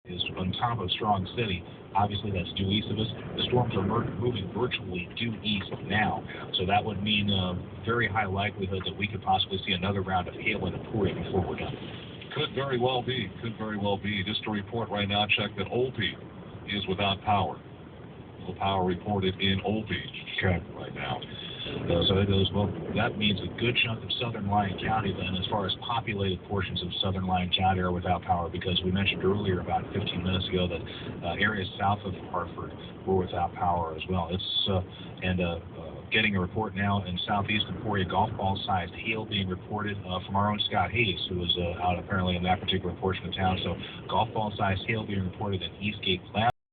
is on top of Strong City. Obviously, that's due east of us. The storms are moving virtually due east now, so that would mean very high likelihood that we could possibly see another round of hail and pouring before we're done. Could very well be. Could very well be. Just a report right now, check that Old Beach is without power. No power reported in Old Beach right now. Well, that means a good chunk of southern Lyon County then, as far as populated portions of southern Lyon County are without power, because we mentioned earlier about 15 minutes ago that areas south of Hartford were without power as well. Getting a report now in southeast Emporia, golf ball-sized hail being reported from our own Scott Hayes, who was out apparently in that particular portion of town. So golf ball-sized hail being reported in Eastgate Plaza.